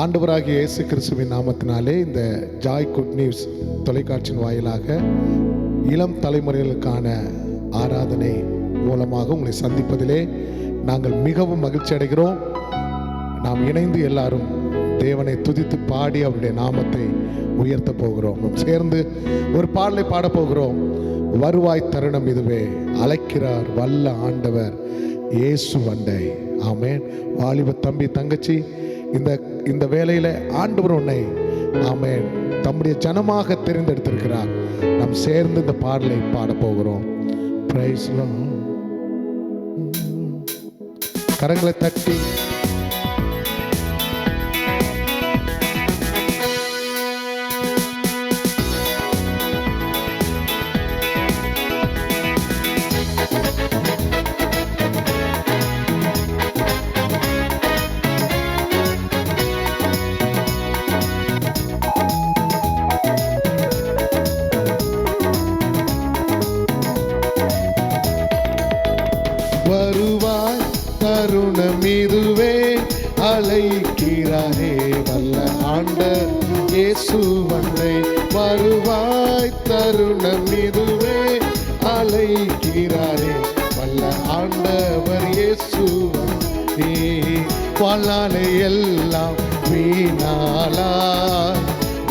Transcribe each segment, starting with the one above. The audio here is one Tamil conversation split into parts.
ஆண்டவராகிய இயேசு கிறிஸ்துவின் நாமத்தினாலே இந்த ஜாய் குட் நியூஸ் தொலைக்காட்சியின் வாயிலாக இளம் தலைமுறைகளுக்கான ஆராதனை மூலமாக உங்களை சந்திப்பதிலே நாங்கள் மிகவும் மகிழ்ச்சி அடைகிறோம். நாம் இணைந்து எல்லாரும் தேவனை துதித்து பாடி அவருடைய நாமத்தை உயர்த்த போகிறோம். சேர்ந்து ஒரு பாடலை பாடப்போகிறோம். வருவாய் தருணம் இதுவே, அழைக்கிறார் வல்ல ஆண்டவர் இயேசு வண்டை. ஆமேன். வாலிப தம்பி தங்கச்சி, இந்த வேளையில ஆண்டவர் உன்னை ஆமேன் தம்முடைய ஜனமாக தெரிந்தெடுத்திருக்கிறார். நாம் சேர்ந்து இந்த பாடலை பாட போகிறோம். Praise Lord. கரங்களை தட்டி வருவாய் தருணம் இதுவே, அழைக்கிறாரே வல்ல ஆண்டவர் இயேசு வண்டை. வருவாய் தருணம் இதுவே, அழைக்கிறாரே வல்ல ஆண்டவர் இயேசு வண்டை. வாழ்நாளை எல்லாம் வீணாலா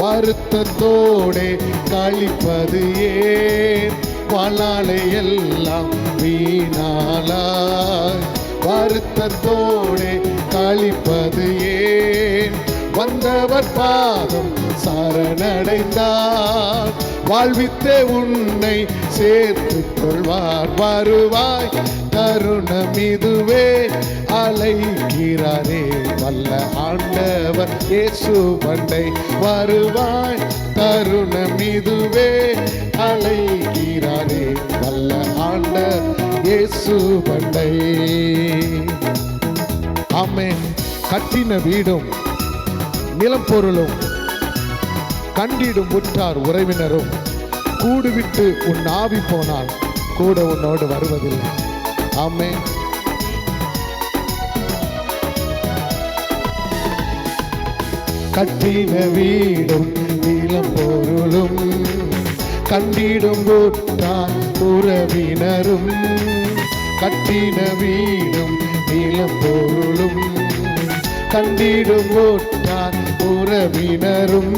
வருத்தத்தோடே கழிப்பது ஏன்? வாழ்நாளை எல்லாம் வீணாலாய் வருத்தத்தோடே கழிப்பது ஏன்? வந்தவர் பாதம் சரணடைந்தார், வாழ்வித்தே உன்னை சேர்த்துக் கொள்வார். வருவாய் தருணம் இதுவே, அழைக்கிறாரே வல்ல ஆண்டவர் இயேசு வண்டை. வருவாய் தருணம் இதுவே, அழைக்கிறாரே வல்ல ஆண்டவர் இயேசு வண்டை. ஆமென். கட்டின வீடும் நிலம் பொருளும் கண்டிடும் உற்றார் உறவினரும் கூடுவிட்டு உன் ஆவி போனால் கூட உன்னோடு வருவதில்லை. ஆமென். கட்டின வீடும் நிலம் பொருளும் கண்டிடும் உற்றார் உறவினரும், கட்டின வீடும் நிலம் பொருளும் கண்டிடும் உற்றார் உறவினரும்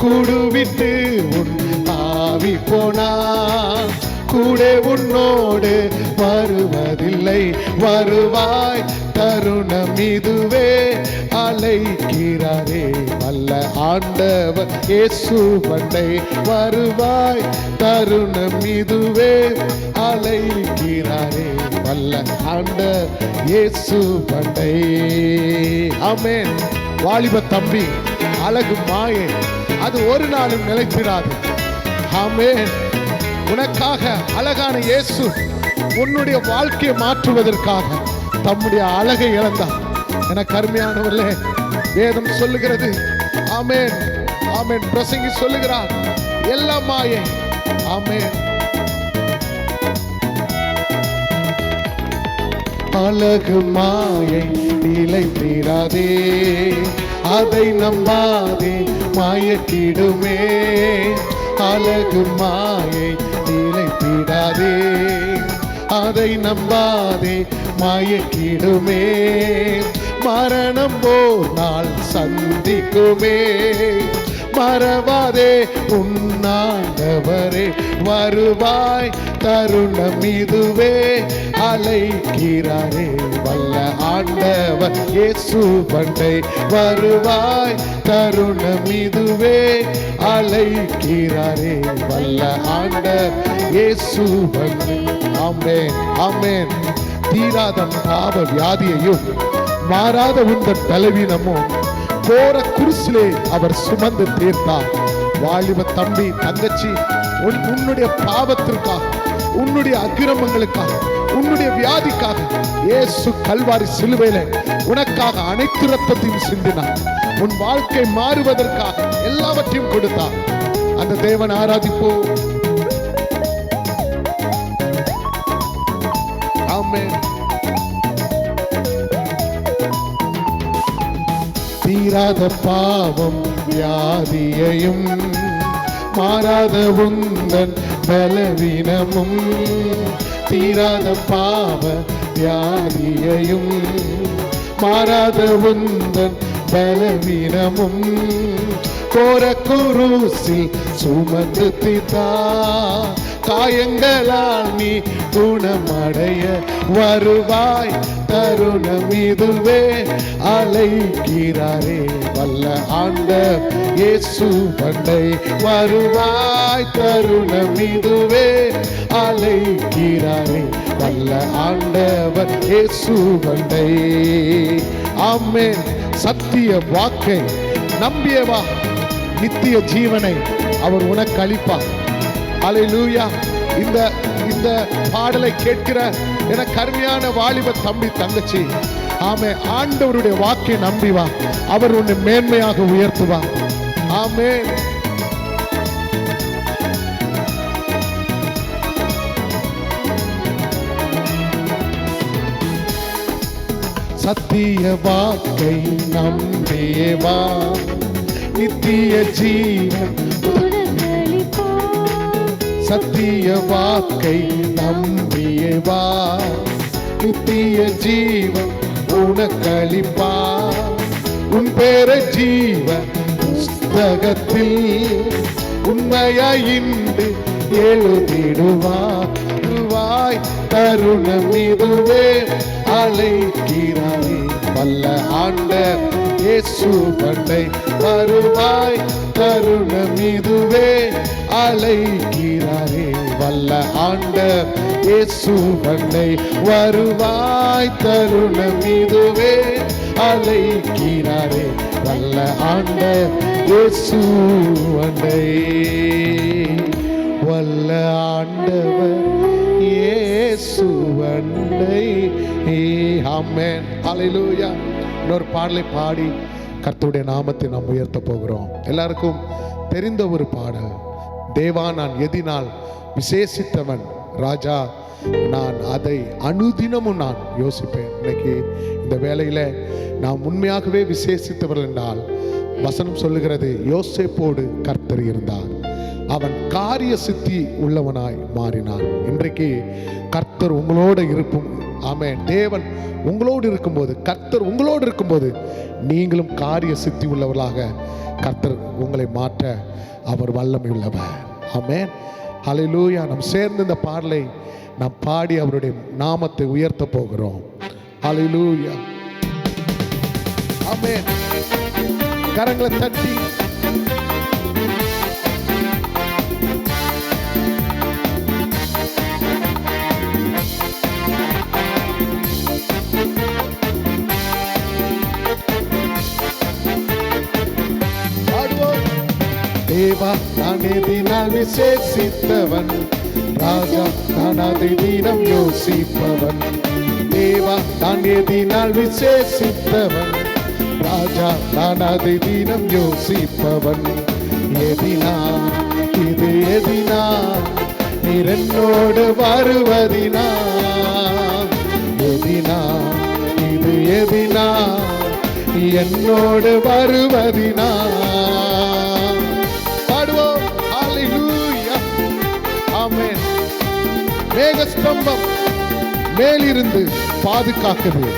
கூடுவிட்டு உன் ஆவி போனால் கூட உன்னோடு வருவதில்லை. வருவாய் தருணம் இதுவே, அழைக்கிறாரே வல்ல ஆண்டவர் இயேசு வண்டை. வருவாய் தருணம் இதுவே, அழைக்கிறாரே வல்ல ஆண்டவர் இயேசு வண்டை. ஆமென். வாலிப தம்பி, அழகு மாயை அது ஒரு நாளும் நிலைத்திராது. ஆமென். உனக்காக அழகான இயேசு உன்னுடைய வாழ்க்கையை மாற்றுவதற்காக தம்முடைய அழகை இழந்தார். என கருமையானவர்களே, வேதம் சொல்லுகிறது. ஆமென். ஆமென். பிரசங்கி சொல்லுகிறார், எல்லா மாயை. ஆமென். அழகு மாயை நிலைத்திராதே, அதை நம்பாதே மாயக்கிடுமே. அழகு மாயை நிலைத்திடாதே, அதை நம்பாதே மாயக்கிடுமே. மரணம் போர் நாள் சந்திக்குமே, மறவாதே உன்னாண்டவரே. வருவாய் தருணம் இதுவே, அழைக்கிறாரே வல்ல ஆண்டவர் இயேசு வண்டை. வருவாய் தருணம் இதுவே, அழைக்கிறாரே வல்ல ஆண்டவர் இயேசு வண்டை. ஆமென். ஆமென். தீராத பாவ வியாதியையும் மாறாத உந்தன் பலவீனமும் போற குருசிலே அவர் சுமந்து தீர்த்தார். வாலிப தம்பி தங்கச்சி, உன்னுடைய பாவத்திற்காக, உன்னுடைய அக்கிரமங்களுக்காக, உன்னுடைய வியாதிக்காக இயேசு கல்வாரி சிலுவையில உனக்காக அனைத்து ரத்தத்தையும் சிந்தினார். உன் வாழ்க்கை மாறுவதற்காக எல்லாவற்றையும் கொடுத்தார். அந்த தேவன் ஆராதிப்போம். ஆமென். தீராத பாவம் வியாதியையும் மாறாத உந்தன் பலவீனமும், தீராத பாவ வியாதியையும் மாறாத உந்தன் பலவீனமும் கோர குருசில் சுமந்து தீர்த்தா, காயங்களால் நீ குணமடைய வருவாய், தருணம் இதுவே அழைக்கிறாரே வல்ல ஆண்டவர் இயேசு பண்டை வருவாய், தருணம் இதுவே அழைக்கிறாரே வல்ல ஆண்டவர் இயேசு பண்டை. ஆமென். சத்திய வாக்கை நம்பியவா, நித்திய ஜீவனை அவர் உனக்கு அளிப்பார். அல்லேலூயா. இந்த பாடலை கேட்கிற என கருமையான வாலிப தம்பி தங்கச்சி, ஆமே, ஆண்டவருடைய வாக்கை நம்பி வா, அவர் உன்னை மேன்மையாக உயர்த்துவார். ஆமே. சத்திய வாக்கை நம்பியவா, நித்திய ஜீவன், சத்திய வாக்கை நம்பியவா, நித்திய ஜீவன் உனக்களிப்பா, உன் பேர ஜீவ புஸ்தகத்தில் உண்மையாயின்று எழுதிடுவாய், தருணம் இதுவே அழைக்கிறாரே வல்ல ஆண்டவர் இயேசு பண்டை வருவாய், தருணம் இதுவே அழைக்கிறாரே வல்ல ஆண்டவர் இயேசு பண்டை வருவாய், தருணம் இதுவே அழைக்கிறாரே வல்ல ஆண்டவர் இயேசு பண்டை. வல்ல ஆண்டவர் இயேசு பண்டை. ஆமென். அல்லேலூயா. இன்னொரு பாடலை பாடி கர்த்தருடைய நாமத்தை நாம் உயர்த்த போகிறோம். எல்லாருக்கும் தெரிந்த ஒரு பாடல். தேவா நான் எதினால் விசேஷித்தவன் ராஜா, நான் அதை அனுதினமும் நான் யோசிப்பேன். இன்னைக்கு இந்த வேளையில நாம் உண்மையாகவே விசேஷித்தவர்கள் என்றால், வசனம் சொல்லுகிறது, யோசேப்போடு கர்த்தர் இருந்தார், அவன் காரிய சித்தி உள்ளவனாய் மாறினான். இன்றைக்கு கர்த்தர் உங்களோடு இருக்கும். ஆமென். தேவன் உங்களோடு இருக்கும்போது, கர்த்தர் உங்களோடு இருக்கும்போது, நீங்களும் காரிய சித்தி உள்ளவர்களாக கர்த்தர் உங்களை மாற்ற அவர் வல்லமை உள்ளவர். ஆமென். ஹல்லேலூயா. நாம் சேர்ந்து இந்த பாடலை நாம் பாடி அவருடைய நாமத்தை உயர்த்த போகிறோம். ஹல்லேலூயா. ஆமென். கரங்களை தட்டி தேவா நான் எதினால் விசேஷித்தவன் ராஜா, நான் அதை தினம் யோசிப்பவன். தேவா நான் எதினால் விசேஷித்தவன் ராஜா, நான் அதை தினம் யோசிப்பவன். எதினா இது எதினா நீர் என்னோடு வருவதினா, எதினா இது எதினா என்னோடு வருவதினா. மேகஸ்தம்பம் மேலிருந்து பாதுகாக்குது,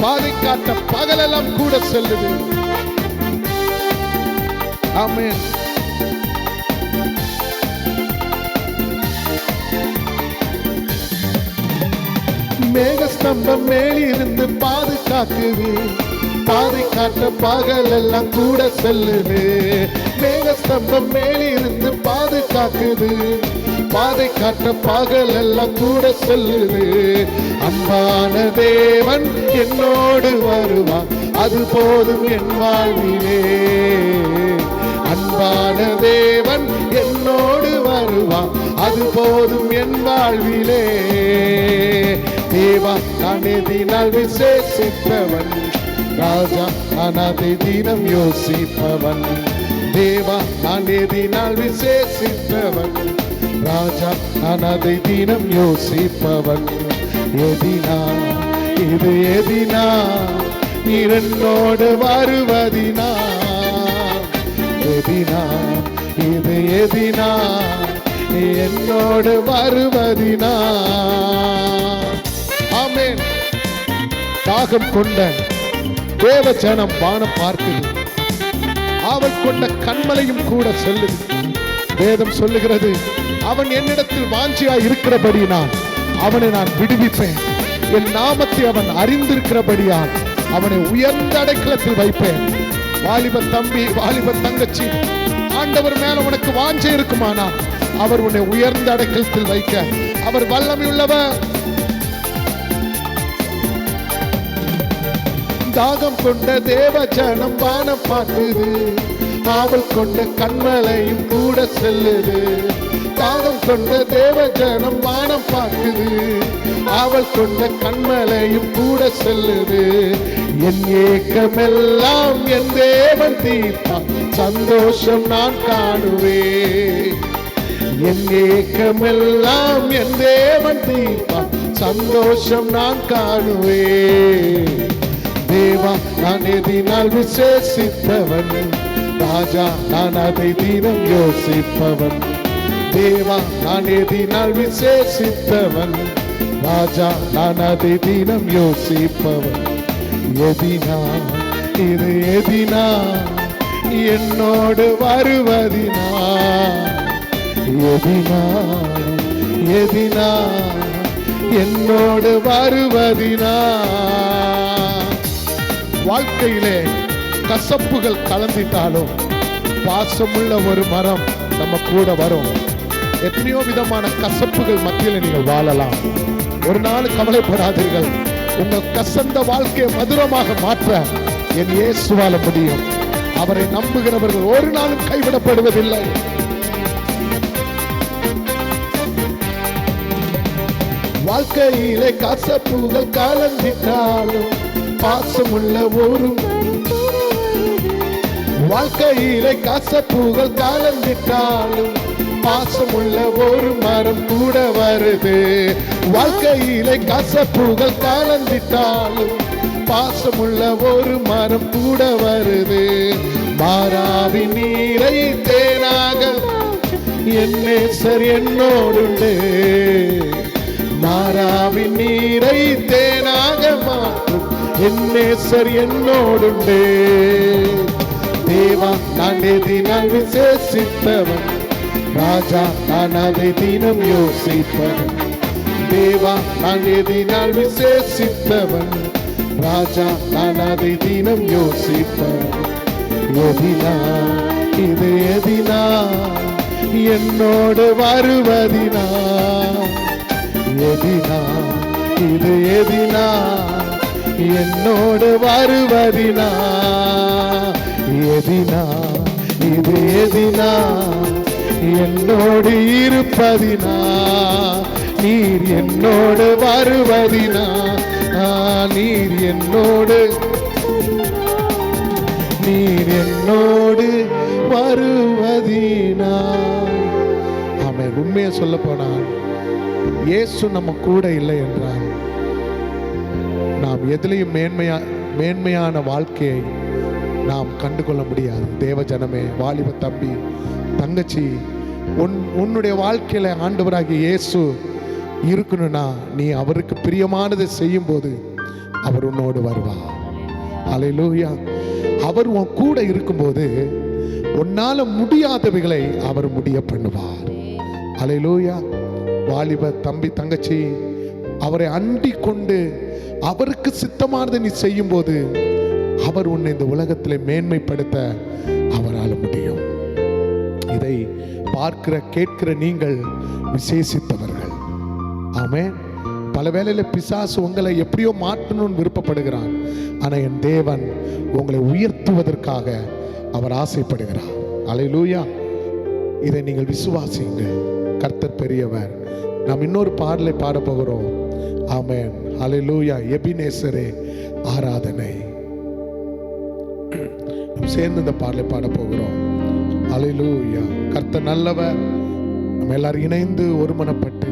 பாதை காட்ட பகலெல்லாம் கூட செல்லுது. ஆமென். மேகஸ்தம்பம் மேலிருந்து பாதுகாக்குது, பாதை காட்ட பகலெல்லாம் கூட செல்லுது. மேகஸ்தம்பம் மேலிருந்து பாதுகாக்குது, பாதை காட்ட பகல் எல்லாம் கூட செல்லுது. அன்பான தேவன் என்னோடு வருவான், அது போதும் என் வாழ்விலே. அன்பான தேவன் என்னோடு வருவான், அது போதும் என் வாழ்விலே. தேவா நான் எதினால் விசேஷித்தவன் ராஜா, நான் அதை தினம் யோசிப்பவன். தேவா நான் எதினால் விசேஷித்தவன் ராஜா, நான் அதை தினம் யோசிப்பவன். எதினா இது எதினா நீர் என்னோடு வருவதினா எதினா இது எதினா என்னோடு வருவதினா. ஆமென். தாகம் கொண்ட தேவ ஜனம் வானம் பார்க்குது, ஆவல் கொண்ட கண்மலையும் கூட சொல்லுது. வேதம் சொல்லுகிறது, அவன் என்னிடத்தில் வாஞ்சியாய் இருக்கிறபடியால் அவனை நான் விடுவிப்பேன். என் நாமத்தை அவன் அறிந்திருக்கிறபடியால் அவனை உயர்ந்த அடைக்கலத்தில் வைப்பேன். வாலிப தம்பி, வாலிப தங்கச்சி, ஆண்டவர் மேல உனக்கு வாஞ்சை இருக்குமானா அவர் உன்னை உயர்ந்த அடைக்கலத்தில் வைக்க அவர் வல்லமையுள்ளவர். தாகம் கொண்ட தேவ ஜனம் வானம் பார்க்குது, ஆவல் கொண்ட கண்மலையும் கூட செல்லுது. தாகம் கொண்ட தேவ ஜனம் வானம் பார்க்குது, ஆவல் கொண்ட கண்மலையும் கூட செல்லுது. என் ஏக்கமெல்லாம் என் தேவன் தீர்ப்பார், சந்தோஷம் நான் காணுவேன். என் ஏக்கமெல்லாம் என் தேவன் தீர்ப்பார், சந்தோஷம் நான் காணுவேன். தேவா நான் எதினால் விசேஷித்தவன், ராஜா நான் அதை தினம் யோசிப்பவன். தேவா நான் எதினால் விசேஷித்தவன், ராஜா நான் அதை தினம் யோசிப்பவன். எதினா இது எதினா என்னோடு வருவதினா எதினா எதினா என்னோடு வருவதினா. வாழ்க்கையிலே கசப்புகள் கலந்திட்டாலும் பாசமுள்ள ஒரு மரம் நம்ம கூட வரும். எத்தனையோ விதமான கசப்புகள் மத்தியில் நீங்கள் வாழலாம். ஒரு நாள் கவலைப்படாதீர்கள். உங்கள் கசந்த வாழ்க்கையை மதுரமாக மாற்ற என் இயேசுவால முடியும். அவரை நம்புகிறவர்கள் ஒரு நாளும் கைவிடப்படுவதில்லை. வாழ்க்கையிலே கசப்புகள் கலந்திட்டாலும் பாசமுள்ள ஒரு வாழ்க்கையிலே கசப்புகள் கலந்திட்டாலும் பாசமுள்ள ஒரு மரம் கூட வருது. வாழ்க்கையிலே கசப்புகள் கலந்திட்டாலும் பாசமுள்ள ஒரு மரம் கூட வருது. மாறாவின் நீரை தேனாக என் நேசர் என்னோடுண்டு. மாறாவின் நீரை தேனாக மாற்றும் என் நேசர் என்னோடுண்டு. தேவா நான் எதினால் விசேஷித்தவன், ராஜா நான் அதை தினம் யோசிப்பவன். தேவா நான் எதினால் விசேஷித்தவன், ராஜா நான் அதை தினம் யோசிப்பவன். எதினா இது எதினா என்னோடு வருவதினா எதினா இது எதினா என்னோடு வருவதினா எதினா இது எதினா என்னோடு இருப்பதினா நீர் என்னோடு வருவதினா நீர் என்னோடு வருவதினா. ஆமென். உண்மையை சொல்ல போனால் இயேசு நம்ம கூட இல்லை என்றால் நாம் எதிலையும் மேன்மையான வாழ்க்கையை நாம் கண்டுகொள்ள முடியாது. தேவ ஜனமே, வாலிப தம்பி தங்கச்சி, உன்னுடைய வாழ்க்கையில ஆண்டவராகிய இயேசு இருக்கணும்னா நீ அவருக்கு பிரியமானதை செய்யும் போது அவர் உன்னோடு வருவார். அல்லேலூயா. அவர் உன் கூட இருக்கும்போது உன்னால முடியாதவைகளை அவர் முடிய பண்ணுவார். அல்லேலூயா. வாலிப தம்பி தங்கச்சி, அவரை அண்டி கொண்டு அவருக்கு சித்தமானதை நீ செய்யும் போது அவர் உன்னை இந்த உலகத்தில் மேன்மைப்படுத்த அவரால் முடியும். இதை பார்க்கிற கேட்கிற நீங்கள் விசேஷித்தவர்கள். ஆமென். பல வேளையில பிசாசு உங்களை எப்படியோ மாற்றணும்னு விருப்பப்படுகிறான். ஆனா என் தேவன் உங்களை உயர்த்துவதற்காக அவர் ஆசைப்படுகிறார். அல்லேலூயா. இதை நீங்கள் விசுவாசிங்க. கர்த்தர் பெரியவர். நாம் இன்னொரு பாடலை பாட போகிறோம். ஆமென். அல்லேலூயா. எபினேசரே ஆராதனை. சேர்ந்து இந்த பாடலை பாட போகிறோம். அல்லேலூயா. கர்த்தர் நல்லவர். நம்ம எல்லாரும் இணைந்து ஒருமனப்பட்டு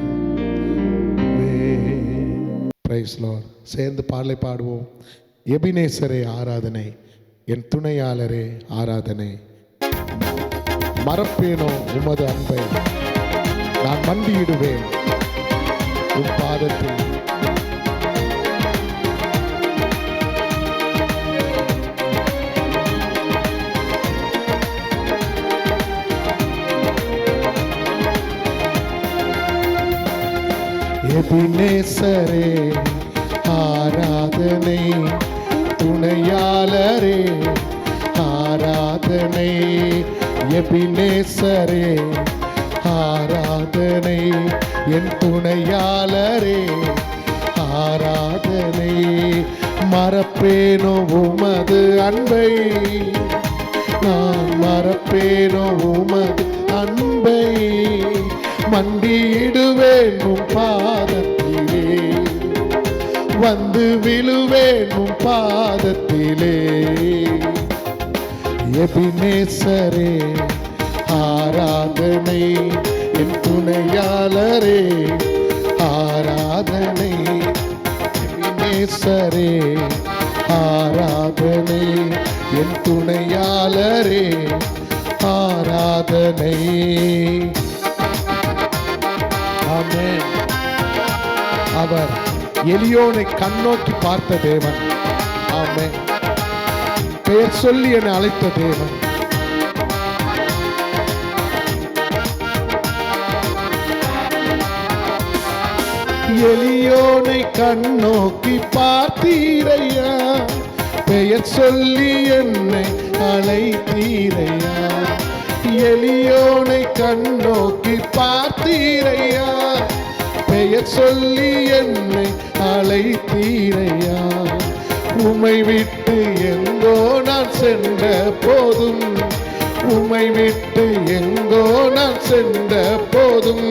பிரைஸ் லார்ட் சேர்ந்து பாடலை பாடுவோம். எபினேசரே ஆராதனை, என் துணையாளரே ஆராதனை. மறப்பேனோ உமது அன்பை, நான் மண்டியிடுவேன் உன் பாதத்தில். எபினேசரே ஆராதனை, துணையாளரே ஆராதனை. எபினேசரே ஆராதனை, என் துணையாளரே ஆராதனை. மறப்பேனோ உமது அன்பை, நான் மறப்பேனோ உமது அன்பை. மண்டியிடுவேன் உம் பாதத்திலே, வந்து விழுவேன் உம் பாதத்திலே. எபினேசரே ஆராதனை, என் துணையாளரே ஆராதனை. எபினேசரே ஆராதனை, என் துணையாளரே ஆராதனை. ஆமென். அவர் எலியோனை கண்ணோக்கி பார்த்த தேவன். ஆமென். பெயர் சொல்லி என்னை அழைத்த தேவன். எலியோனை கண்ணோக்கி பார்த்தீரையா, பெயர் சொல்லி என்னை அழைத்தீரையா. எலியோனை கண்ணோக்கி பார்த்தீரையா, பெயர் சொல்லி என்னை அழைத்தீரையா. உமை விட்டு எங்கோ நான் சென்ற போதும், உமை விட்டு எங்கோ நான் சென்ற போதும்,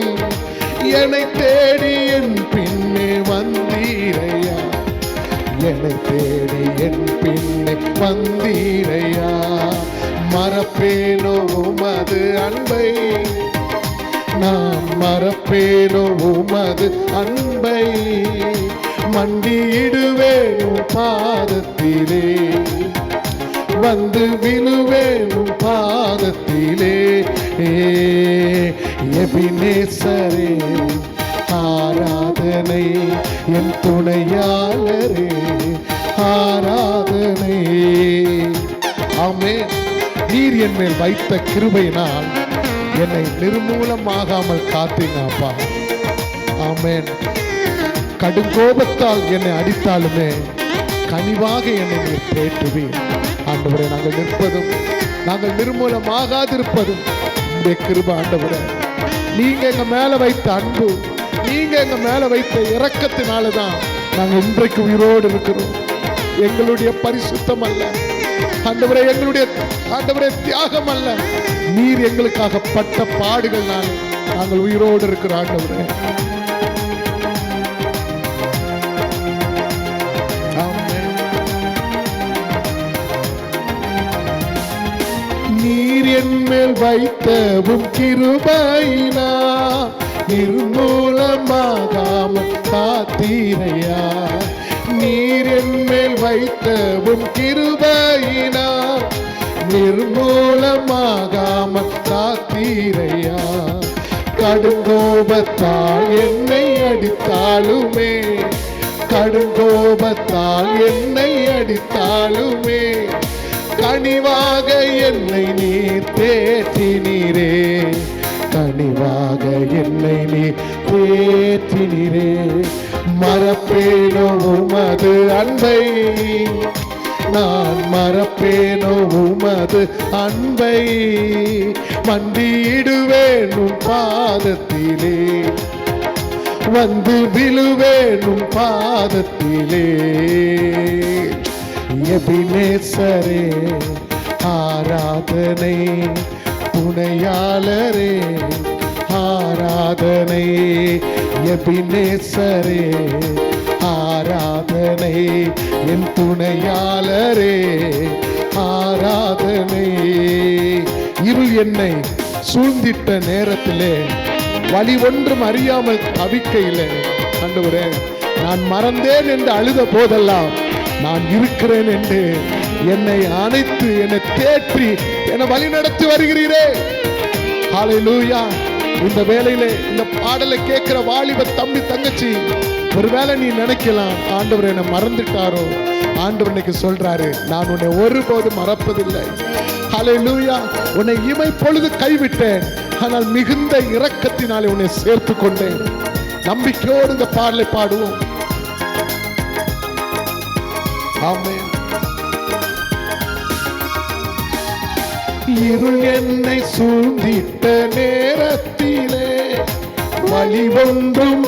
என்னை தேடி என் பின்னே வந்தீரையா. என்னை தேடி என் பின்னே வந்தீரையா. மறப்பேனோ உமது அன்பை, நான் மறப்பேனோ உமது அன்பை. மண்டியிடுவேன் உம் பாதத்திலே, வந்து விழுவேன் உம் பாதத்திலே. எபினேசரே ஆராதனை, என் துணையாளரே ஆராதனை. ஆமென். நீர் என் மேல் வைத்த கிருபையினால் என்னை நிர்மூலமாகாமல் காத்தீங்க அப்பா. ஆமென். கடுங்கோபத்தால் என்னை அடித்தாலுமே கனிவாக என்னை நீர் தேற்றுவீர். ஆண்டவரே, நாங்கள் நிற்பதும் நாங்கள் நிர்மூலமாகாதிருப்பதும் உங்களுடைய கிருபை. ஆண்டவரே, நீங்க எங்க மேல வைத்த அன்பு, நீங்க எங்க மேல வைத்த இரக்கத்தினாலதான் நாங்கள் இன்றைக்கு உயிரோடு இருக்கிறோம். எங்களுடைய பரிசுத்தம் அல்ல ஆண்டவரே, எங்களுடைய ஆண்டவரே தியாகம் அல்ல, நீர் எங்களுக்காக பட்ட பாடுகள்னால நாங்கள் உயிரோடு இருக்கிறோம். ஆண்டவரே, நீர் என் மேல் வைத்தவும் கிருபையினா நிர்மூலமாகாமல் காத்தீரையா. நீர் என் மேல் வைத்தவும் கிருபையினா நிர்மூலமாகாமல் காத்தீரையா. கடுங்கோபத்தால் என்னை அடித்தாலுமே, கடுங்கோபத்தால் என்னை அடித்தாலுமே கனிவாக என்னை நீர் தேற்றினீரே. கனிவாக என்னை நீர் தேற்றினீரே. மறப்பேனோ உமது அன்பை, நான் மறப்பேனோ உமது அன்பை. மண்டியிடுவேன் உம் பாதத்திலே, வந்து விழுவேன் உம் பாதத்திலே. எபினேசரே ஆராதனை, துணையாளரே ஆராதனை. எபினேசரே ஆராதனை, என் துணையாளரே ஆராதனை. இருள் என்னை சூழ்ந்திட்ட நேரத்திலே, வழி ஒன்றும் அறியாமல் தவிக்கையிலே, ஆண்டவரே நான் மறந்தேன் என்று அழுத போதெல்லாம் நான் இருக்கிறேன் என்று என்னை அணைத்து என்னை தேற்றி என்னை வழி நடத்தி வருகிறீரே. ஹல்லேலூயா. இந்த வேளையிலே இந்த பாடலை கேட்கிற வாலிப தம்பி தங்கச்சி, ஒருவேளை நீ நினைக்கலாம் ஆண்டவர் என்னை மறந்துட்டாரோ. ஆண்டவர் இன்னைக்கு சொல்றாரு, நான் உன்னை ஒருபோதும் மறப்பதில்லை. ஹல்லேலூயா. உன்னை இமை பொழுது கைவிட்டேன், ஆனால் மிகுந்த இரக்கத்தினாலே உன்னை சேர்த்து கொண்டேன். நம்பிக்கையோடு இந்த பாடலை பாடுவோம். ஆமென். இருள் என்னை சூழ்ந்திட்ட நேரத்திலே வழி ஒன்றும்,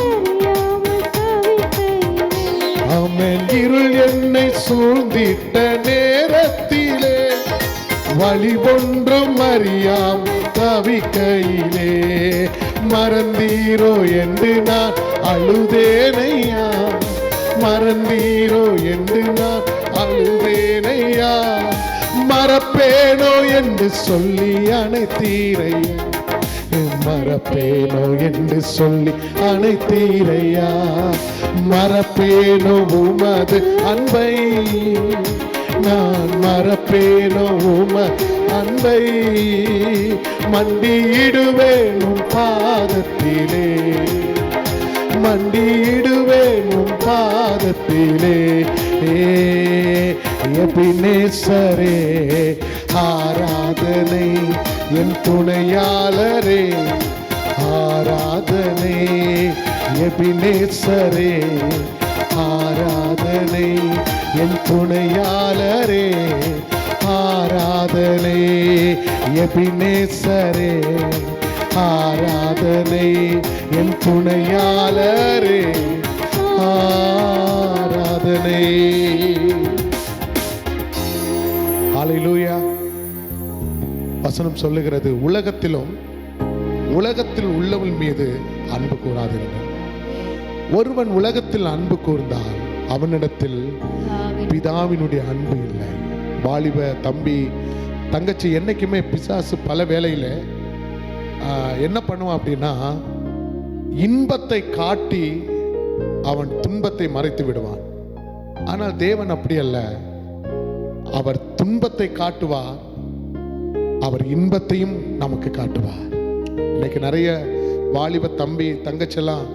ஆமென், இருள் என்னை சூழ்ந்திட்ட நேரத்திலே வழி ஒன்றும் அறியாம் தவிக்கையிலே மறந்தீரோ என்று நான் அழுதேனையா, மறந்தீரோ என்று நான் அழுதேனையா, மறப்பேனோ என்று சொல்லி அணைத்தீரையா, மறப்பேனோ என்று சொல்லி அணைத்தீரையா, மறப்பேனோ உமது அன்பை, நான் மறப்பேனோ உமது அன்பை, மண்டியிடுவேன் உம் பாதத்திலே, மண்டியிடுவேன் உம் பாதத்திலே. எபினேசரே ஆராதனை, என் துணையாளரே ஆராதனை, எபினேசரே ஆராதனை, என் துணையாளரே ஆராதனை, எபினேசரே ஆராதனை, என் துணையாளரே ஆராதனை. ஹல்லேலூயா. வசனம் சொல்லுகிறது, உலகத்திலும் உலகத்தில் உள்ளவன் மீது அன்பு கூறாதீர்கள். ஒருவன் உலகத்தில் அன்பு கூர்ந்தால் அவனிடத்தில் பிதாவினுடைய அன்பு இல்லை. வாலிப தம்பி தங்கச்சி, என்னைக்குமே பிசாசு பல வேளையில் என்ன பண்ணுவான் அப்படின்னா, இன்பத்தை காட்டி அவன் துன்பத்தை மறைத்து விடுவான். ஆனால் தேவன் அப்படி அல்ல, அவர் துன்பத்தை காட்டுவார், அவர் இன்பத்தையும் நமக்கு காட்டுவார். இன்னைக்கு நிறைய வாலிப தம்பி தங்கச்செல்லாம்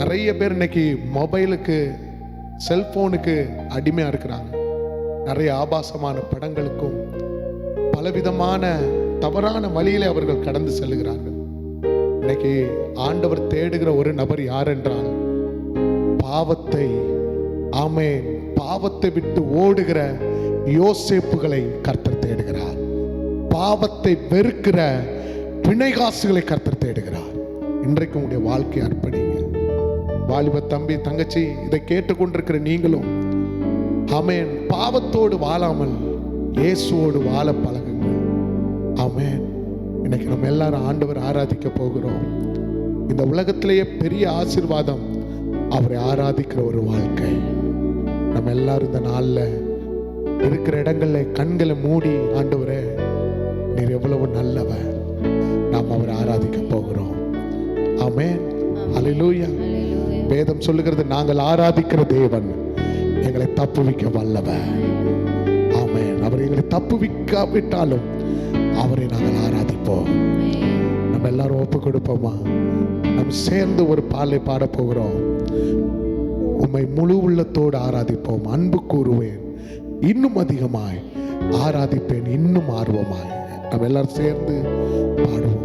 நிறைய பேர் இன்னைக்கு மொபைலுக்கு செல்போனுக்கு அடிமையா இருக்கிறாங்க. நிறைய ஆபாசமான படங்களுக்கும் பலவிதமான தவறான வழியிலே அவர்கள் கடந்து செல்லுகிறார்கள். இன்னைக்கு ஆண்டவர் தேடுகிற ஒரு நபர் யார் என்றால், பாவத்தை, ஆமென், பாவத்தை விட்டு ஓடுகிற யோசேப்புகளை கர்த்தர் தேடுகிறார். பாவத்தை வெறுக்கிற பிணைகாசுகளை கர்த்தர் தேடுகிறார். இன்றைக்கு உங்களுடைய வாழ்க்கையை அர்ப்பணிங்க. வாலிப தம்பி தங்கச்சி, இதை கேட்டுக்கொண்டிருக்கிற நீங்களும், ஆமென், பாவத்தோடு வாழாமல் இயேசுவோடு வாழ பழகுங்கள். ஆமென். இன்னைக்கு நம்ம எல்லாரும் ஆண்டவர் ஆராதிக்க போகிறோம். இந்த உலகத்திலேயே பெரிய ஆசீர்வாதம் அவரை ஆராதிக்கிற ஒரு வாழ்க்கை. நம்ம எல்லாரும் இந்த நாள்ல இருக்கிற இடங்கள்ல கண்களை மூடி, ஆண்டவரே நீர் எவ்வளவு நல்லவர், நாம் அவரை ஆராதிக்க போகிறோம். ஆமென். ஹல்லேலூயா. வேதம் சொல்லுகிறது, நாங்கள் ஆராதிக்கிற தேவன் எங்களை தப்புவிக்க வல்லவர். ஆமென். அவர் எங்களை தப்புவிக்காவிட்டாலும் அவரை நாங்கள் ஆராதிப்போம். நம்ம எல்லாரும் ஒப்பு கொடுப்போமா? நம்ம சேர்ந்து ஒரு பாடலை பாட போகிறோம். உம்மை முழு உள்ளத்தோடு ஆராதிப்போம். அன்பு கூறுவேன், இன்னும் அதிகமாய் ஆராதிப்பேன், இன்னும் ஆர்வமாய். நம்ம எல்லாரும் சேர்ந்து பாடுவோம்.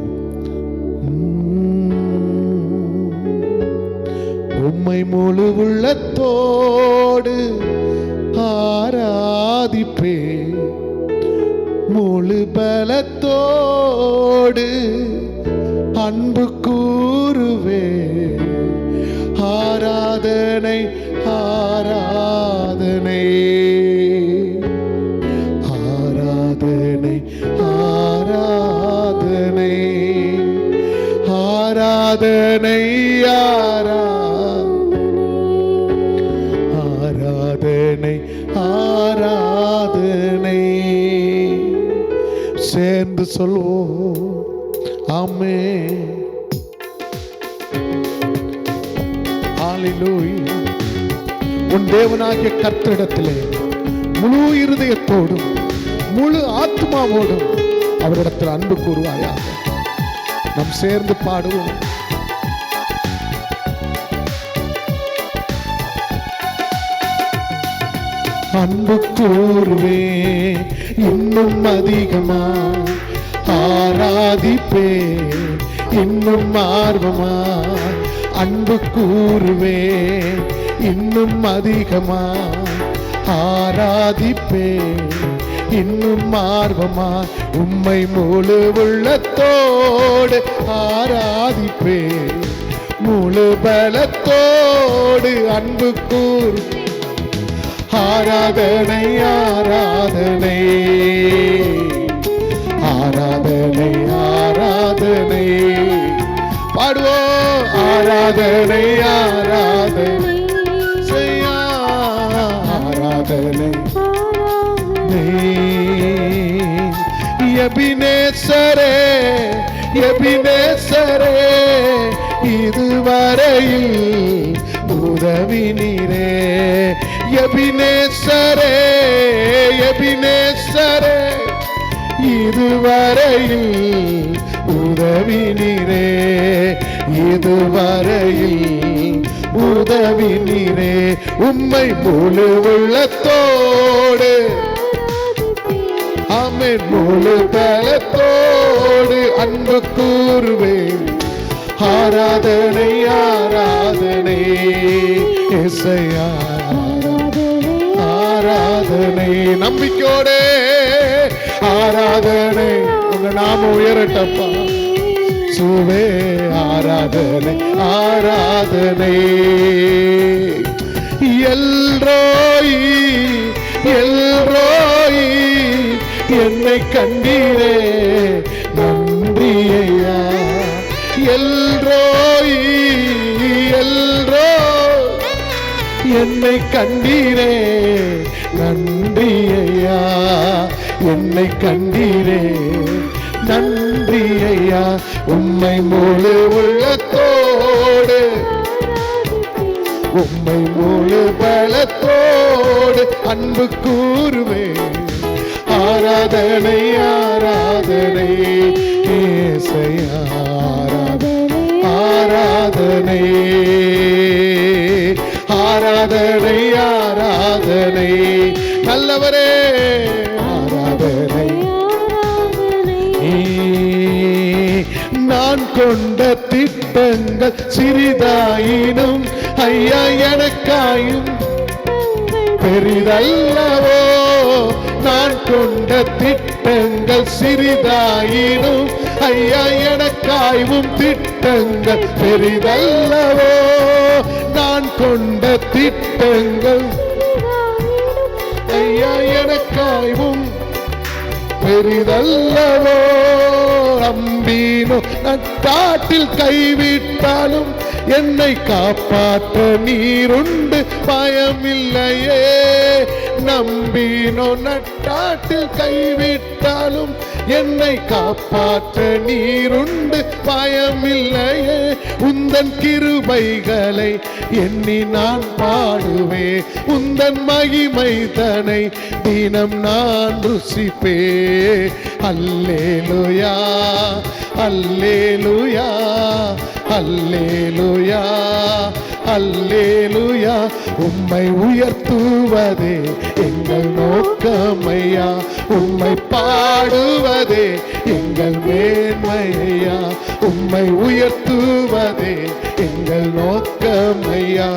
உம்மை முழு உள்ளத்தோடு ஆராதிப்பேன், முழு பலத்தோடு அன்பு கூறுவேன். ஆராதனை ஆராதனை ஆராதனை ஆராதனை ஆராதனை ஆராதனை ஆராதனை. சேர்ந்து சொல்வோம். ஆமென். ஹல்லேலூயா. உன் தேவனாகிய கர்த்தரிடத்திலே முழு இருதயத்தோடும் முழு ஆத்மாவோடும் அவரிடத்தில் அன்பு கூறுவாயாக. நாம் சேர்ந்து பாடுவோம். அன்பு கூறுவே இன்னும் அதிகமா, ஆராதிப்பே இன்னும் ஆர்வமா. அன்பு கூறுவே இன்னும் அதிகமா, ஆராதிப்பே இன்னும் ஆர்வமா. உம்மை முழு உள்ளத்தோடு ஆராதிப்பே, முழு பலத்தோடு அன்பு கூறு. ஆராதனை ஆராதனை ஆராதனை ஆராதனை பாடுவோம். ஆராதனை ஆராதனை செய்யா ஆராதனை. எபினேசரே எபினேசரே இதுவரையில் உதவி நீரே. எபினேசரே எபினேசரே இதுவரையில் உதவி நீரே. இதுவரையில் உதவி நீரே. உம்மை முழு உள்ளத்தோடு ஆமென் முழு பலத்தோடு அன்பு கூறுவேன். ஆராதனை ஆராதனை இசையா ஆராதனை. நம்பிக்கையோடு ஆராதனை. உங்க நாம உயரட்டப்பா சுவே. ஆராதனை ஆராதனை. எல்ரோயி எல்ரோயி என்னை கண்டீரே நன்றி ஐயா. எல்ரோயி எல்ரோ என்னை கண்டீரே நன்றி ஐயா. என்னை கண்டீரே நன்றி ஐயா. உம்மை முழு உள்ளத்தோடு உம்மை முழு பலத்தோடு அன்பு கூறுவேன். ஆராதனை ஆராதனை ஏசையா ஆராதனை ஆராதனை ஆராதனை. நல்லவரே ஆராதனை. நான் கொண்ட திட்டங்கள் சிறிதாயினும் ஐயா எனக்காயும் பெரிதல்லவோ. நான் கொண்ட திட்டங்கள் சிறிதாயினும் ஐயா எனக்காயும் திட்டங்கள் பெரிதல்லவோ. நான் கொண்ட திட்டங்கள் ஐயா எனக்காயும் பெரிதல்லவோ. அம்பீனோ நட்டாட்டில் கைவிட்டாலும் என்னை காப்பாற்ற நீருண்டு பயமில்லையே. நம்பினோ நட்டாட்டில் கைவிட்டாலும் என்னை காப்பாற்ற நீருண்டு பயமில்லையே. உந்தன் கிருபைகளை எண்ணி நான் பாடுவே. உந்தன் மகிமை தனை தினம் நான் ருசிப்பே. அல்லேலூயா அல்லேலூயா அல்லேலூயா அல்லேலூயா. உம்மை உயர்த்துவதே எங்கள் நோக்கமையா. உம்மை பாடுவதே எங்கள் மேன்மையா. உம்மை உயர்த்துவதே எங்கள் நோக்கமையா.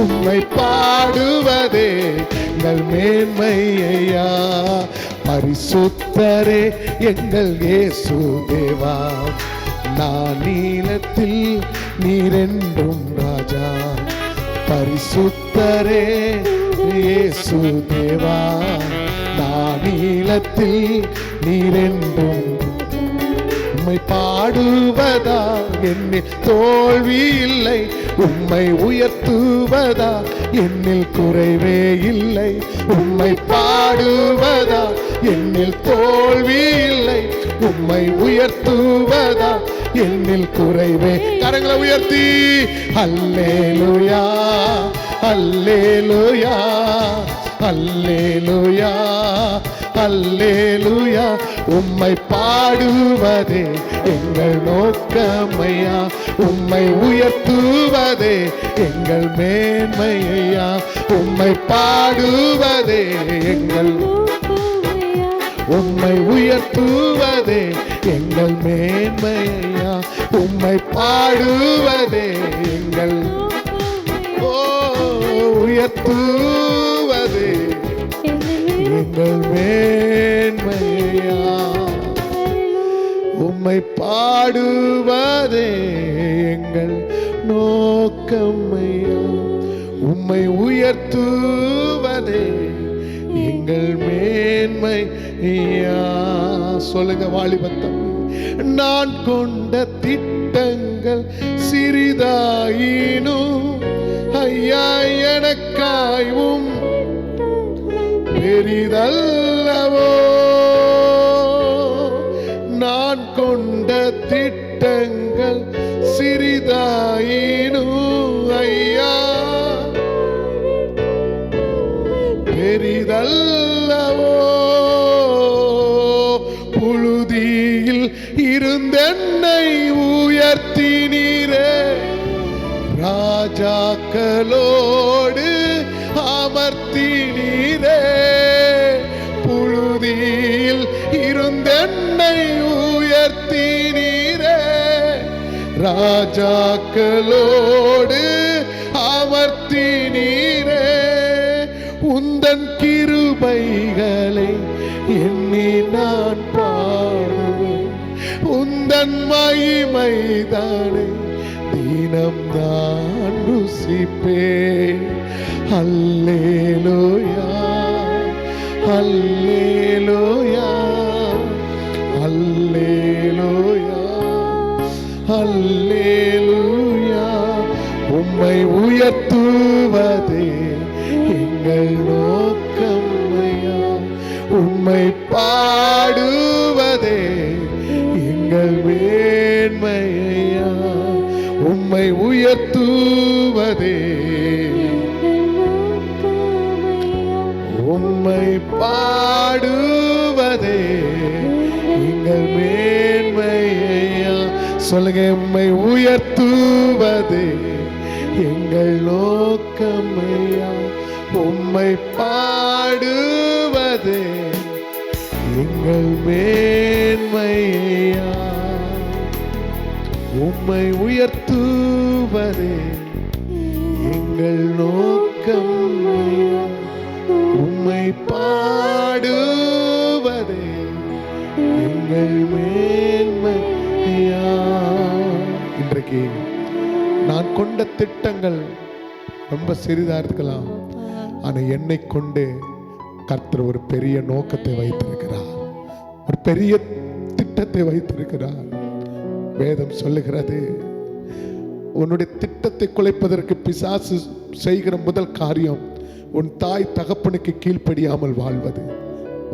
உம்மை பாடுவதே எங்கள் மேன்மையா. பரிசுத்தரே எங்கள் இயேசு தேவா. நான் நீலத்தில் நீரென்றும் ராஜா. பரிசுத்தரே இயேசு தேவா. நான் நீலத்தில் நீரென்றும். உம்மை பாடுவதா என்னில் தோல்வி இல்லை. உம்மை உயர்த்துவதா என்னில் குறைவே இல்லை. உம்மை பாடுவதா என்னில் தோல்வி இல்லை. உம்மை உயர்த்துவதா என்னில் குறைவே. கரங்களை உயர்த்தி அல்லேலூயா அல்லேலூயா அல்லேலூயா அல்லேலூயா. உம்மை பாடுவதே எங்கள் நோக்கமையா, உம்மை உயர்த்துவதே எங்கள் மேன்மையா. உம்மை பாடுவதே எங்கள், உம்மை உயர்த்துவதே எங்கள் மேன்மையா. உம்மை பாடுவதே எங்கள், ஓ உயர்த்துவதே எங்கள் மேன்மையா. உம்மை பாடுவதே எங்கள் நோக்கமையா, உம்மை உயர்த்துவதே எங்கள் மேன்மையா. சொல்லுங்க வாலிபத்தம். நான் கொண்ட திட்டங்கள் சிறிதாயினும் ஐயா எனக்காயும் பெரிதல்லவோ. நான் கொண்ட திட்டங்கள் சிறிதாயினும் ஐயா பெரிதல்லவோ. புழுதியில் இருந்தென்னை உயர்த்தினீரே, ராஜாக்களோடு அமர்த்தினீரே. புழுதியில் இருந்தென்னை உயர்த்தினீரே, ராஜாக்களோடு அமர்த்தினீரே. உந்தன் கிருபைகளை எண்ணி நான் பாடுவேன், உந்தன் மகிமைதானே தினம் நான் ருசிப்பேன். அல்லேலூயா அல்லேலூயா அல்லேலூயா அல்லேலூயா. உம்மை உயர்த்துவதே எங்கள் நோக்கமையா, உம்மை பாடுவதே எங்கள் மேன்மையா. உம்மை உயர்த்துவதே, உம்மை பாடுவதே எங்கள் மேன்மையா. சொல்லுங்க, உம்மை உயர்த்துவதே எங்கள் நோக்கமையா, உம்மை பாடுவதே எங்கள் மேன்மையா. உம்மை உயர்த்துவதே எங்கள் நோக்கமையா, உம்மை பாடுவதே எங்கள் மேன்மையா. இன்றைக்கு நான் கொண்ட திட்டங்கள் ரொம்ப சிறிதா இருக்கலாம், ஆனா என்னை கொண்டு கர்த்தர் ஒரு பெரிய நோக்கத்தை வைத்திருக்கிறார், ஒரு பெரிய திட்டத்தை வைத்திருக்கிறார். வேதம் சொல்லுகிறது, உன்னுடைய திட்டத்தை குலைப்பதற்கு பிசாசு செய்கிற முதல் காரியம் உன் தாய் தகப்பனுக்கு கீழ்ப்படியாமல் வாழ்வது.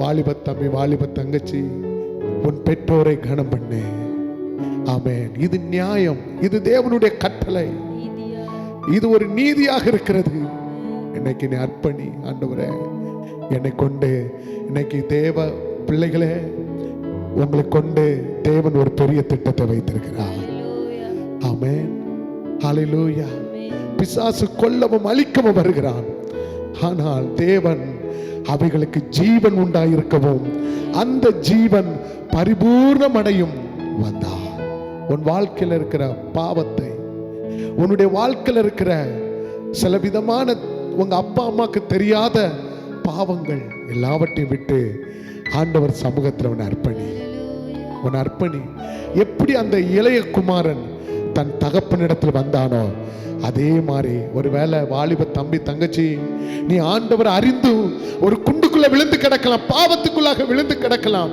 வாலிப தம்பி, வாலிப தங்கச்சி, உன் பெற்றோரை கனம் பண்ணு. ஆமென். இது நியாயம், இது தேவனுடைய கட்டளை, இது ஒரு நீதியாக இருக்கிறது. இன்னைக்கு நீ அர்ப்பணி. ஆண்டவரே, என்னை கொண்டு இன்னைக்கு தேவ பிள்ளைகளே, உங்களை கொண்டு தேவன் ஒரு பெரிய திட்டத்தை வைத்திருக்கிறார். ஆமென். ஹல்லேலூயா. பிசாசு கொல்லவும் அழிக்கவும் வருகிறான், ஆனால் தேவன் அவைகளுக்கு ஜீவன் உண்டாயிருக்கவும் அந்த ஜீவன் பரிபூர்ணமடையும் வந்தார். உன் வாழ்க்கையில் இருக்கிற பாவத்தை, உன்னுடைய வாழ்க்கையில் இருக்கிற சில விதமான உங்க அப்பா அம்மாக்கு தெரியாத பாவங்கள் எல்லாவற்றையும் விட்டு ஆண்டவர் சமூகத்தில் உன்னை அர்ப்பணி, உன்னை அர்ப்பணி. எப்படி அந்த இளைய குமாரன் தன் தகப்பனிடத்தில் வந்தானோ அதே மாதிரி ஒருவேளை வாலிப தம்பி தங்கச்சி, நீ ஆண்டவர் அறிந்து ஒரு குண்டுக்குள்ள விழுந்து கிடக்கலாம், பாவத்துக்குள்ளாக விழுந்து கிடக்கலாம்.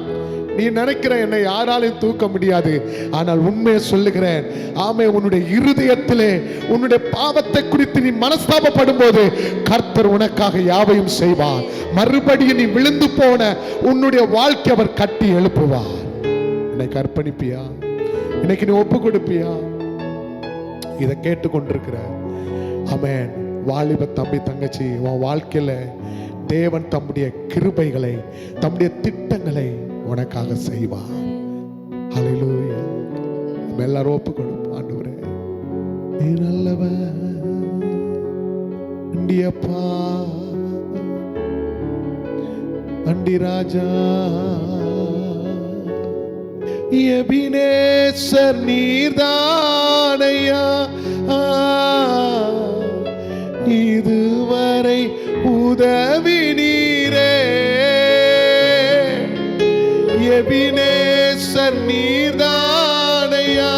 நீ நினைக்கிற என்னை யாராலையும் தூக்க முடியாது, ஆனால் உண்மையை சொல்லுகிறேன், ஆமே, உன்னுடைய இருதயத்திலே உன்னுடைய பாவத்தை குறித்து நீ மனஸ்தாபப்படும் போது கர்த்தர் உனக்காக யாவையும் செய்வார். மறுபடியும் நீ விழுந்து போன உன்னுடைய வாழ்க்கை அவர் கட்டி எழுப்புவார். இன்னைக்கு அர்ப்பணிப்பியா? இன்னைக்கு நீ ஒப்பு கொடுப்பியா? இதை கேட்டுக்கொண்டிருக்கிற ஆமென் வாலிப தம்பி தங்கச்சி, உன் வாழ்க்கையில தேவன் தம்முடைய கிருபைகளை, தம்முடைய திட்டங்களை உனக்காக செய்வார். ஹல்லேலூயா. நம்ம எல்லாரும் ஒப்பு கொடுப்போம். ஆண்டவரே நீ நல்லவர், அண்டியப்பா, அண்டி ராஜா, எபினேசர் நீர்தானையா, இதுவரை உதவி நீரே. எபினேசர் நீர்தானையா,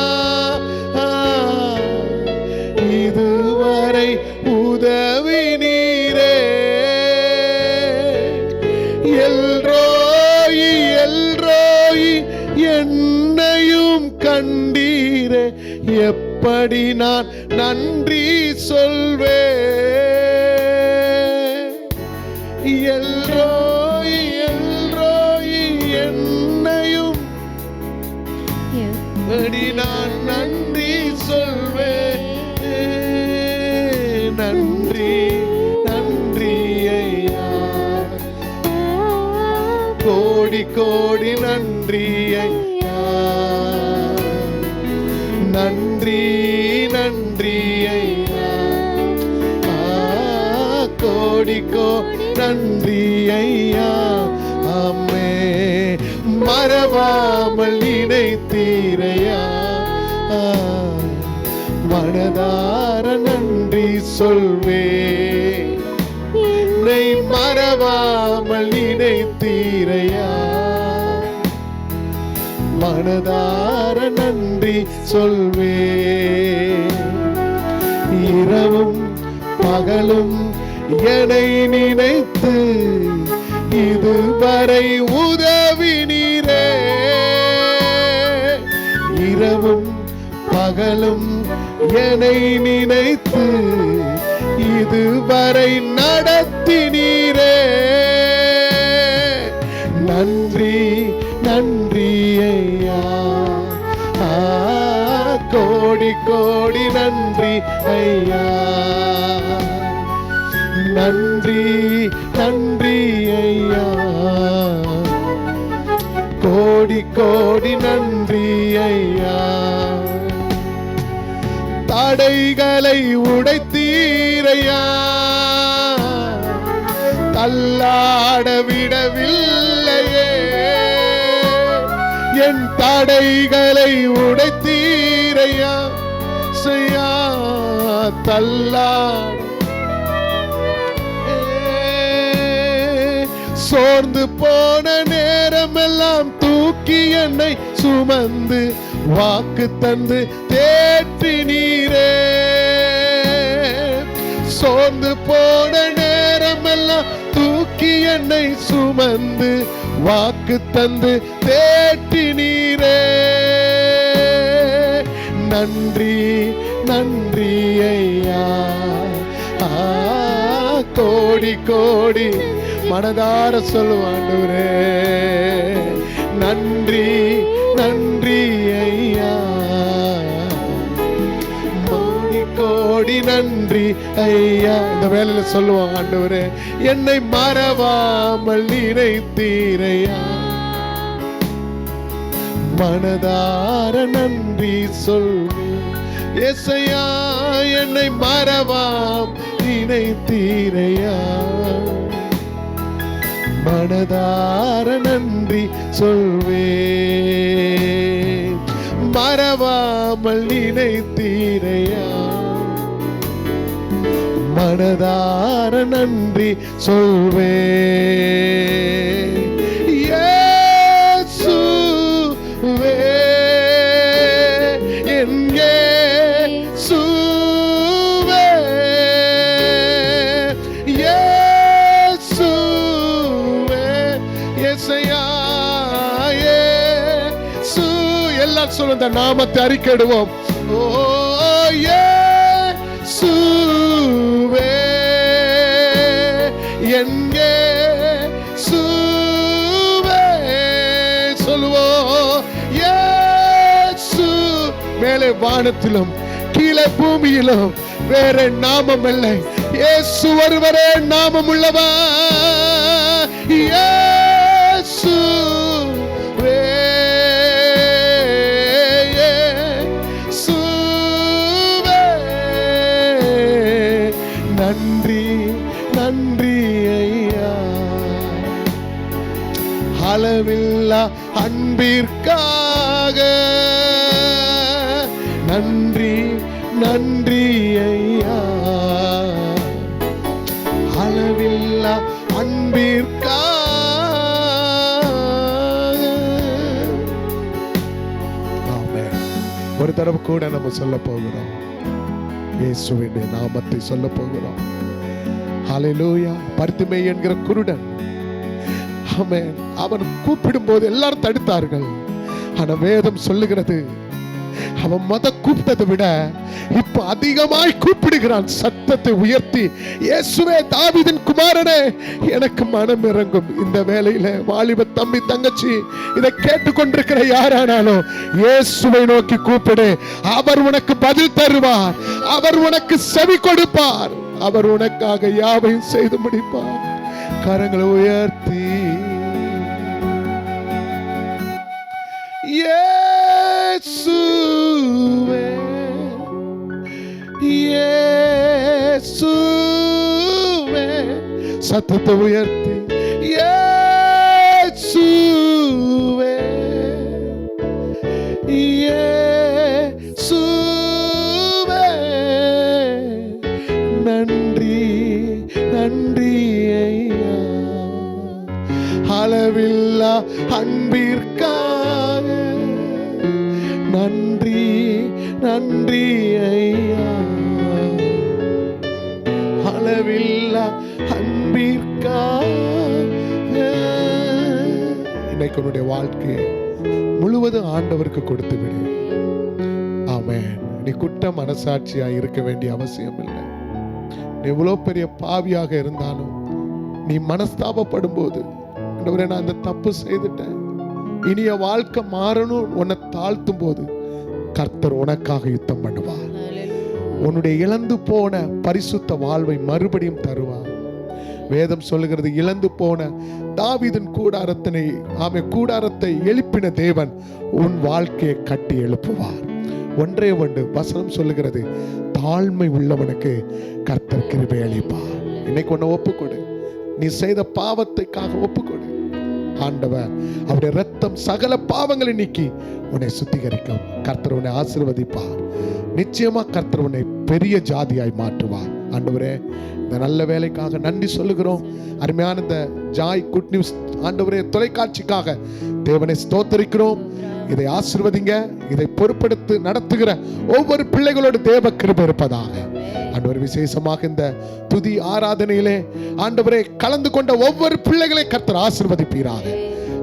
இதுவரை உதவி நீரே. எல்ரோயி எல்ரோயி என்னையும் கண்டீரே, எப்படி நான் நன்றி சொல்வேன். எல்ரோயி எல்ரோயி என்னையும் எப்படி நான் நன்றி சொல்வேன். நன்றி நன்றி ஐயா, கோடி கோடி நன்றி ஐயா. நன்றி நன்றி ஐயா, கோடி கோடி நன்றி ஐயா. அம்மே மறவாமல் நினைத்தீரையா, மனதார நன்றி சொல்வே. என்னை மறவாமல் நினைத்தீரையா, மனதார நன்றி சொல்வே. இரவும் பகலும் என்னை நினைத்து இதுவரை உதவி நீரே. இரவும் பகலும் என்னை நினைத்து இதுவரை நடத்தினீரே. நன்றி நன்றி ஐயா, கோடி கோடி நன்றி ஐயா. நன்றி நன்றி ஐயா, கோடி கோடி நன்றி ஐயா. தடைகளை உடைத்தீரையா, தள்ளாட விடவில்லையே. என் தடைகளை உடைத்தீரையா, செய்யா தள்ளாட. சோர்ந்து போன நேரமெல்லாம் தூக்கி என்னை சுமந்து வாக்கு தந்து தேற்றி நீரே. சோர்ந்து போன நேரமெல்லாம் தூக்கி என்னை சுமந்து வாக்கு தந்து தேற்றி நீரே. நன்றி நன்றி ஐயா, கோடி கோடி மனதார சொல்லுவாண்டவரே. நன்றி நன்றி ஐயா, கோடி கோடி நன்றி ஐயா. இந்த வேலையில சொல்லுவாங்க, ஆண்டவரே என்னை மறவாமல் நினைத்தீரையா, மனதார நன்றி சொல்வே. ஏசையா என்னை மறவாம் நினைத்தீரையா, மனதார நன்றி சொல்வே. மறவாமல் நினைத்தீரையா, மனதார நன்றி சொல்வே. இயேசுவே என் இயேசுவே, இயேசுவே இயேசையா இயேசு. எல்லாம் சொல்லுங்க, இந்த நாமத்தை அறிக்கையிடுவோம். ஓ இயேசுவே என் இயேசுவே, சொல்லுவோம் இயேசுவே வானத்திலும் கீழே பூமியிலும் வேற நாமம் இல்லை, இயேசு ஒருவரே நாமம் உள்ளவர். இயேசுவே, இயேசுவே, நன்றி நன்றி ஐயா, அளவில்லா அன்பிற்காக நன்றி நன்றி ஐயா, அளவில்லா அன்பிற்காக. ஆமென். ஒரு தடவை கூட நம்ம சொல்ல போகிறோம், இயேசுவின் நாமத்தை சொல்ல போகிறோம். ஹல்லேலூயா. பர்திமேயு என்கிற குருடன், ஆமென், அவன் கூப்பிடும் போது எல்லாரும் தடுத்தார்கள். ஆனா வேதம் சொல்லுகிறது, அவன் கூப்பிட்டதை விட இப்ப அதிகமாய் கூப்பிடுகிறான், சத்தத்தை உயர்த்தி, இயேசுவே தாவீதின் குமாரனே எனக்கு மனம் இறங்கும். இந்த வேளையில வாலிப தம்பி தங்கச்சி இதை கேட்டுக்கொண்டிருக்கிற யாரானாலும் இயேசுவை நோக்கி கூப்பிடு, அவர் உனக்கு பதில் தருவார், அவர் உனக்கு செவி கொடுப்பார், அவர் உனக்காக யாவையும் செய்து முடிப்பார். கரங்களை உயர்த்தி இயேசுவே, இயேசுவே, சத்தத்தை உயர்த்தி இயேசுவே, இயேசுவே, நன்றி நன்றி ஐயா, அளவில்லா அன்பிற்காக நன்றி நன்றி ஐயா, அளவில்லா அன்பிற்காக. இன்னைக்கு உன்னுடைய வாழ்க்கையை முழுவதும் ஆண்டவருக்கு கொடுத்து விடு. ஆமென். நீ குற்ற மனசாட்சியா இருக்க வேண்டிய அவசியம் இல்லை. நீ எவ்வளவு பெரிய பாவியாக இருந்தாலும் நீ மனஸ்தாபப்படும் போது, நான் அந்த தப்பு செய்துட்டேன், இனிய வாழ்க்கை மாறணும், உன்னை தாழ்த்தும் போது கர்த்தர் உனக்காக யுத்தம் பண்ணுவார். உன்னுடைய இழந்து போன பரிசுத்த வாழ்வை மறுபடியும் தருவார். வேதம் சொல்லுகிறது, இழந்து போன தாவீதின் கூடாரத்தை எழுப்பின தேவன் உன் வாழ்க்கையை கட்டி எழுப்புவார். ஒன்றே ஒன்று வசனம் சொல்லுகிறது, தாழ்மை உள்ளவனுக்கு கர்த்தர் கிருபை அளிப்பார். இன்னைக்கு உன்னை ஒப்புக்கொடு, நீ செய்த பாவத்தைக்காக ஒப்புக்கொடு. ஆண்டவர் அவருடைய ரத்தம் சகல பாவங்களை நீக்கி உன்னை சுத்திகரிக்கும். கர்த்தர் உன்னை ஆசீர்வதிப்பார். நிச்சயமா கர்த்தர் உன்னை பெரிய ஜாதியாய் மாற்றுவார். ஆண்டவரே, இந்த நல்ல வேலைக்காக நன்றி சொல்லுகிறோம். அருமையான இந்த ஜாய் குட் நியூஸ் ஆண்டவரே தொலைக்காட்சிக்காக தேவனை ஸ்தோத்தரிக்கிறோம். இதை ஆசீர்வதிங்க. இதை பொறுப்படுத்தி நடத்துகிற ஒவ்வொரு பிள்ளைகளோடு தேவ கிருபை இருப்பதாக. ஆண்டவர், விசேஷமாக இந்த துதி ஆராதனையிலே ஆண்டவரே கலந்து கொண்ட ஒவ்வொரு பிள்ளைகளை கர்த்தர் ஆசீர்வதிப்பீராக.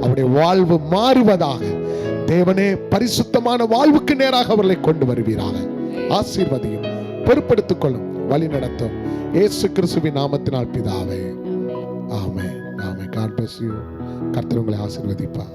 அவருடைய வாழ்வு மாறுவதாக. தேவனே, பரிசுத்தமான வாழ்வுக்கு நேராக அவர்களை கொண்டு வருவீராக. ஆசீர்வதியும், பொறுப்படுத்திக் கொள்ளும், வழி நடத்தும். இயேசு கிறிஸ்துவின் நாமத்தினால் பிதாவே, ஆமென். ஆமென். God bless you. கர்த்தர் உங்களை ஆசீர்வதிப்பார்.